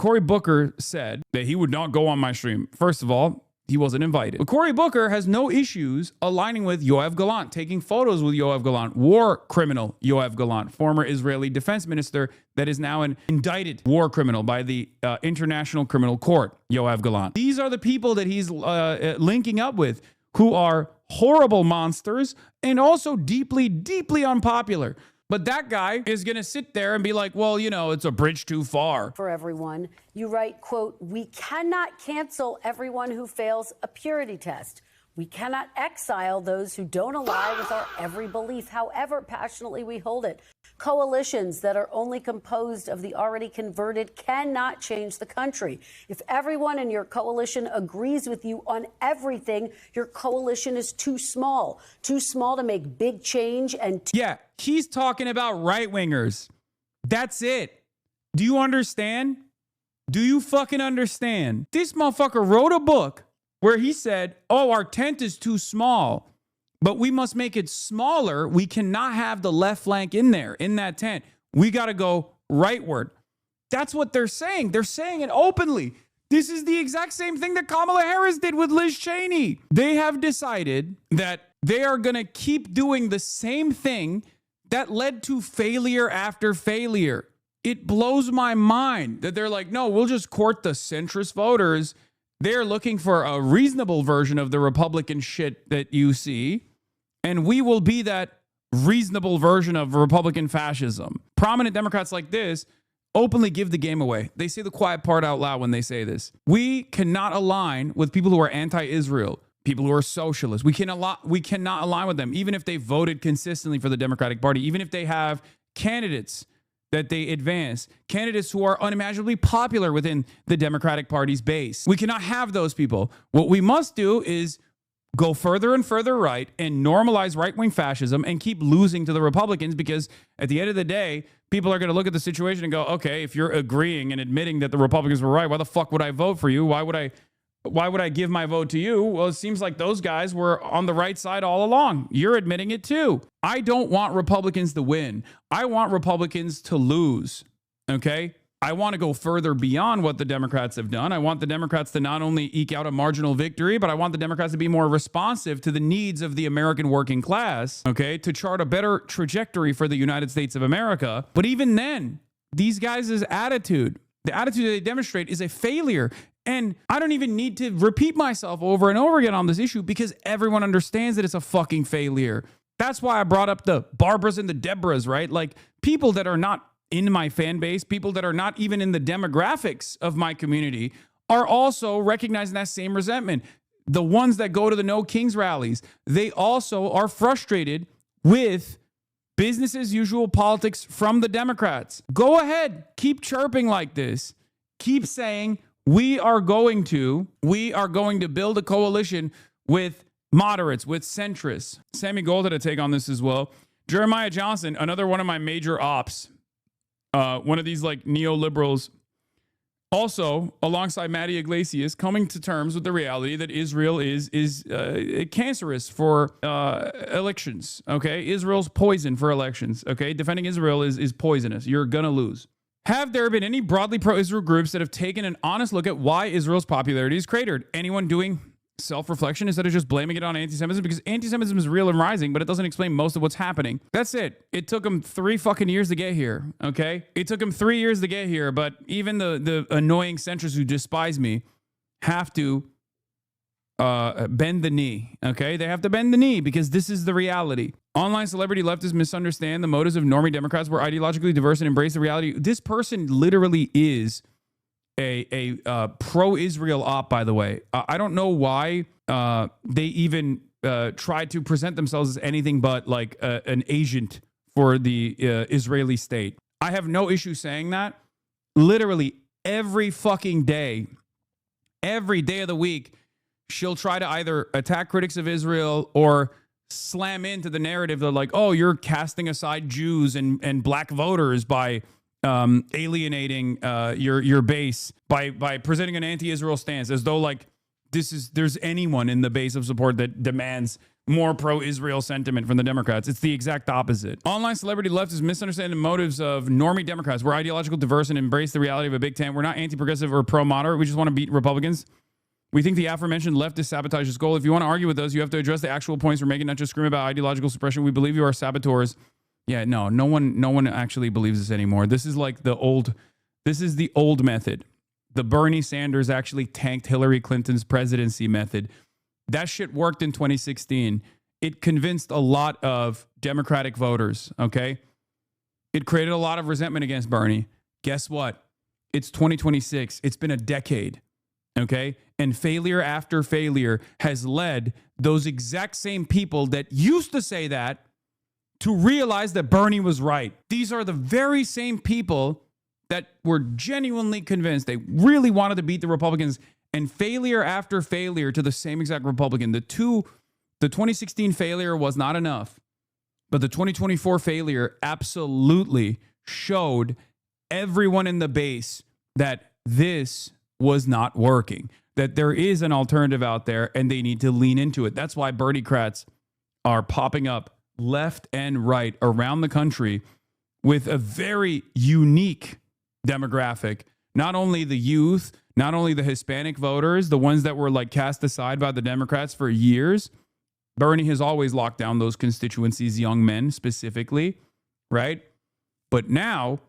Cory Booker said that he would not go on my stream. First of all, he wasn't invited. But Cory Booker has no issues aligning with Yoav Gallant, taking photos with Yoav Gallant, war criminal Yoav Gallant, former Israeli defense minister that is now an indicted war criminal by the International Criminal Court, Yoav Gallant. These are the people that he's linking up with, who are horrible monsters and also deeply, deeply unpopular. But that guy is going to sit there and be like, well, you know, it's a bridge too far. For everyone, you write, quote, we cannot cancel everyone who fails a purity test. We cannot exile those who don't align with our every belief, however passionately we hold it. Coalitions that are only composed of the already converted cannot change the country. If everyone in your coalition agrees with you on everything, your coalition is too small to make big change. And yeah, he's talking about right-wingers. That's it. Do you understand? Do you fucking understand? This motherfucker wrote a book where he said, oh, our tent is too small, but we must make it smaller. We cannot have the left flank in there, in that tent. We got to go rightward. That's what they're saying. They're saying it openly. This is the exact same thing that Kamala Harris did with Liz Cheney. They have decided that they are going to keep doing the same thing that led to failure after failure. It blows my mind that they're like, no, we'll just court the centrist voters. They're looking for a reasonable version of the Republican shit that you see, and we will be that reasonable version of Republican fascism. Prominent Democrats like this openly give the game away. They say the quiet part out loud when they say this. We cannot align with people who are anti-Israel, people who are socialists. We cannot align with them, even if they voted consistently for the Democratic Party, even if they have candidates that they advance, candidates who are unimaginably popular within the Democratic Party's base. We cannot have those people. What we must do is go further and further right and normalize right-wing fascism and keep losing to the Republicans, because at the end of the day, people are going to look at the situation and go, okay, if you're agreeing and admitting that the Republicans were right, why the fuck would I vote for you? Why would I give my vote to you? Well, it seems like those guys were on the right side all along. You're admitting it too. I don't want Republicans to win. I want Republicans to lose, okay? I want to go further beyond what the Democrats have done. I want the Democrats to not only eke out a marginal victory, but I want the Democrats to be more responsive to the needs of the American working class, okay? To chart a better trajectory for the United States of America. But even then, these guys' attitude, the attitude they demonstrate is a failure. And I don't even need to repeat myself over and over again on this issue, because everyone understands that it's a fucking failure. That's why I brought up the Barbaras and the Deborahs, right? Like, people that are not in my fan base, people that are not even in the demographics of my community, are also recognizing that same resentment. The ones that go to the No Kings rallies, they also are frustrated with business as usual politics from the Democrats. Go ahead, keep chirping like this. Keep saying, we are going to build a coalition with moderates, with centrists. Sammy Gold had a take on this as well. Jeremiah Johnson, another one of my major ops, one of these like neoliberals, also alongside Matty Iglesias, coming to terms with the reality that Israel is cancerous for elections. Okay, Israel's poison for elections. Okay, defending Israel is poisonous. You're gonna lose. Have there been any broadly pro-Israel groups that have taken an honest look at why Israel's popularity is cratered? Anyone doing self-reflection instead of just blaming it on anti-Semitism? Because anti-Semitism is real and rising, but it doesn't explain most of what's happening. That's it. It took them 3 fucking years to get here, okay? It took them 3 years to get here, but even the annoying centrists who despise me have to bend the knee, okay? They have to bend the knee, because this is the reality. Online celebrity leftists misunderstand the motives of normie Democrats who are ideologically diverse and embrace the reality. This person literally is a pro-Israel op, by the way. I don't know why they even tried to present themselves as anything but like an agent for the Israeli state. I have no issue saying that. Literally every fucking day, every day of the week, she'll try to either attack critics of Israel or slam into the narrative that like, oh, you're casting aside Jews and black voters by alienating your base by presenting an anti-Israel stance, as though like there's anyone in the base of support that demands more pro-Israel sentiment from the Democrats. It's the exact opposite. Online celebrity leftists misunderstand the motives of normie Democrats. We're ideological, diverse, and embrace the reality of a big tent. We're not anti-progressive or pro-moderate. We just want to beat Republicans. We think the aforementioned leftist sabotage this goal. If you want to argue with us, you have to address the actual points we're making, not just scream about ideological suppression. We believe you are saboteurs. Yeah, no one actually believes this anymore. This is like the old method. The Bernie Sanders actually tanked Hillary Clinton's presidency method. That shit worked in 2016. It convinced a lot of Democratic voters, okay? It created a lot of resentment against Bernie. Guess what? It's 2026. It's been a decade, okay? And failure after failure has led those exact same people that used to say that to realize that Bernie was right. These are the very same people that were genuinely convinced they really wanted to beat the Republicans, and failure after failure to the same exact Republican. The 2016 failure was not enough, but the 2024 failure absolutely showed everyone in the base that this was not working, that there is an alternative out there and they need to lean into it. That's why Bernie-crats are popping up left and right around the country with a very unique demographic. Not only the youth, not only the Hispanic voters, the ones that were like cast aside by the Democrats for years. Bernie has always locked down those constituencies, young men specifically, right? But now,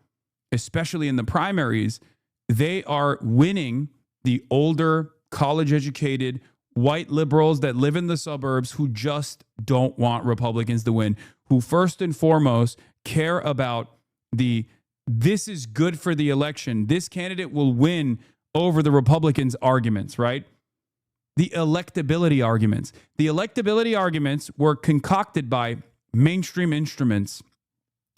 especially in the primaries, they are winning the older, college-educated, white liberals that live in the suburbs who just don't want Republicans to win, who first and foremost care about this is good for the election. This candidate will win over the Republicans' arguments, right? The electability arguments. The electability arguments were concocted by mainstream instruments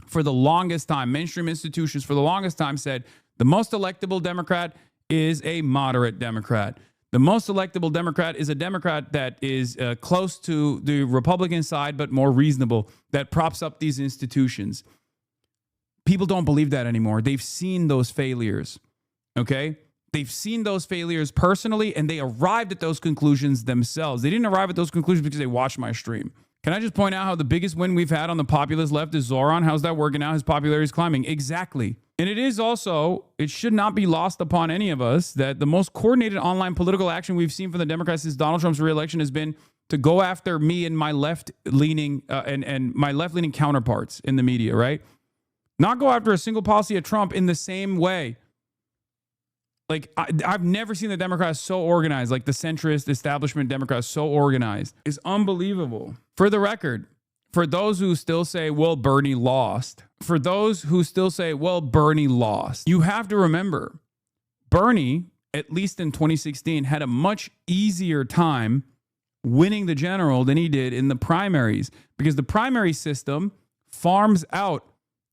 for the longest time. Mainstream institutions for the longest time said the most electable Democrat is a moderate Democrat. The most electable Democrat is a Democrat that is close to the Republican side, but more reasonable, that props up these institutions. People don't believe that anymore. They've seen those failures, okay? They've seen those failures personally, and they arrived at those conclusions themselves. They didn't arrive at those conclusions because they watched my stream. Can I just point out how the biggest win we've had on the populist left is Zoran? How's that working out? His popularity is climbing. Exactly. And it should not be lost upon any of us that the most coordinated online political action we've seen from the Democrats since Donald Trump's reelection has been to go after me and my left-leaning and my left-leaning counterparts in the media, right? Not go after a single policy of Trump in the same way. Like, I've never seen the Democrats so organized, like the centrist establishment Democrats so organized. It's unbelievable. For the record, for those who still say, well, Bernie lost, you have to remember, Bernie, at least in 2016, had a much easier time winning the general than he did in the primaries, because the primary system farms out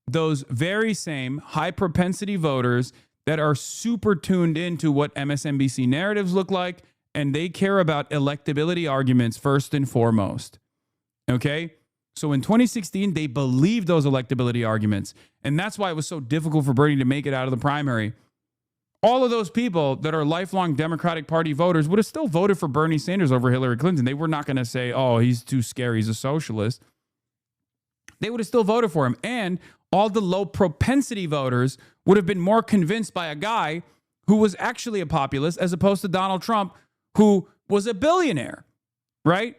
those very same high propensity voters that are super tuned into what MSNBC narratives look like, and they care about electability arguments first and foremost. Okay? So in 2016, they believed those electability arguments, and that's why it was so difficult for Bernie to make it out of the primary. All of those people that are lifelong Democratic Party voters would have still voted for Bernie Sanders over Hillary Clinton. They were not going to say, oh, he's too scary, he's a socialist. They would have still voted for him. And all the low propensity voters would have been more convinced by a guy who was actually a populist as opposed to Donald Trump, who was a billionaire, right?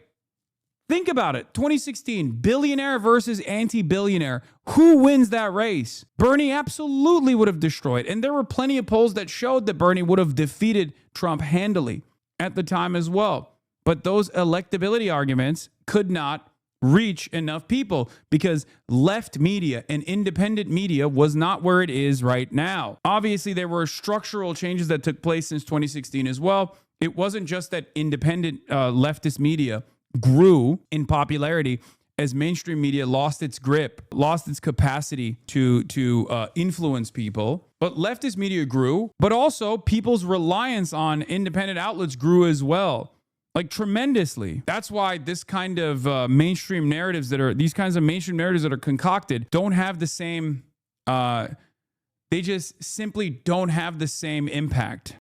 Think about it. 2016, billionaire versus anti-billionaire. Who wins that race? Bernie absolutely would have destroyed. And there were plenty of polls that showed that Bernie would have defeated Trump handily at the time as well. But those electability arguments could not reach enough people because left media and independent media was not where it is right now. Obviously, there were structural changes that took place since 2016 as well. It wasn't just that independent leftist media grew in popularity as mainstream media lost its grip, lost its capacity to influence people. But leftist media grew, but also people's reliance on independent outlets grew as well. Like tremendously. That's why this kind of mainstream narratives these kinds of mainstream narratives that are concocted don't have the same, they just simply don't have the same impact.